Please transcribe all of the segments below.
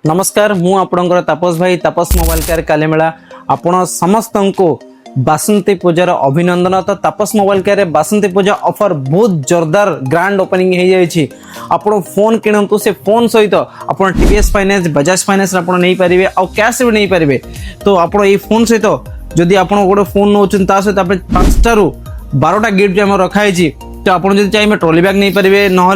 नमस्कार मु आपणकर तापस भाई तापस मोबाइल केयर कालीमेला आपण समस्त को बासंती पूजार अभिनंदन। तो तापस मोबाइल केयर बासंती पूजा ऑफर बहुत जोरदार ग्रांड ओपनिंग हो जाए। आपण फोन किणतु से फोन सहित आप टीवीएस फाइनेंस बजाज फाइनेंस नहीं पारे आ कैश भी नहीं पारे। तो आप फोन सहित जदि आप गोटे फोन नौ सहित 5टा रू 12टा गिफ्ट भी रखाई। तो आप चाहिए ट्रॉली बैग नहीं पारे ना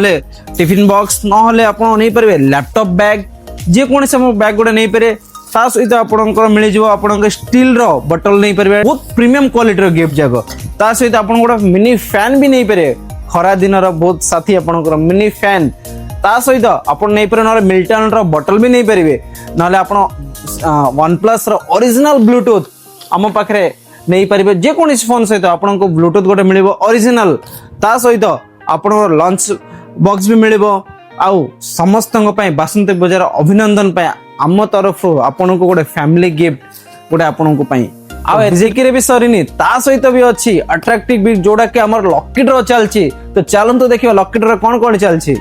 टिफिन बॉक्स ना नहीं पारे लैपटॉप बैग जेकोसी बैग गोटे नहीं पारे। ता सहित आपंकर मिल जाव स्टील रो बटल नहीं पारे बहुत प्रीमियम क्वालिटी गिफ्ट जाक। ता सहित आप गोटे मिनी फैन भी नहीं पारे खरा दिन बहुत साथी आपंकर मिनी फैन। ता सहित आप नहीं पारे ना मिल्टन रो बटल भी नहीं पारे ना आप वन प्लस रो ओरिजिनल ब्लूटूथ आम पाखे नहीं पारे। जेकोसी फोन सहित आपको ब्लूटूथ गोटे मिल ओरिजिनल। ता सहित आप लंच बॉक्स भी मिल आउ समस्त बासंती पूजार अभिनंदन आम तरफ आपन को गोटे फैमिली गिफ्ट गोटे आपन को आजिकी भी सरीनी ता सहित भी अच्छी अट्राक्टिव गिफ्ट जोड़ा कि आम लकी ड्रॉ चलती। तो चलतु देखिए लकी ड्रॉ कौन कौन चलती।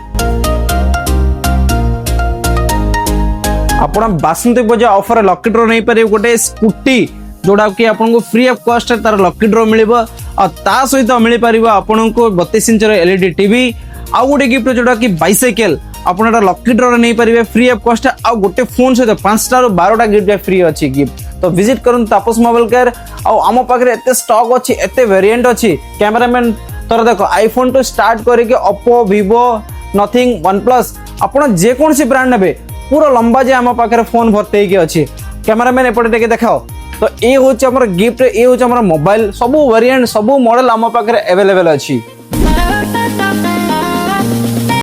आपण बासंती पूजा ऑफर लकी ड्रॉ नहीं पारे गोटे स्कूटी जोड़ा कि आपको फ्री ऑफ कॉस्ट तार लकी ड्रॉ मिल सहित मिल पार आपन को 32 इंच एलईडी टीवी आउ गोटे गिफ्ट जोड़ा कि बाइसाइकेल आप लकी ड्रॉ नहीं पारे फ्री ऑफ कॉस्ट आ गोटे फोन सहित 5टा रू 12टा गिफ्ट फ्री अच्छी गिफ्ट। तो विजिट करूँ तापस मोबाइल केयर आम पाखे एत स्टॉक अच्छी एत वेरिएंट अच्छी कैमरामैन तर देख आईफोन टू स्टार्ट करके Oppo Vivo nothing one plus आप जेकोसी ब्रांड ने पूरा लंबा जे आम पाखे फोन भर्ती अच्छी। कैमरामैन एपटे देखाओ। तो ये हूँ गिफ्ट ये हूँ मोबाइल सब वेरिएंट सब मॉडल आम पाखे अवेलेबल अच्छी।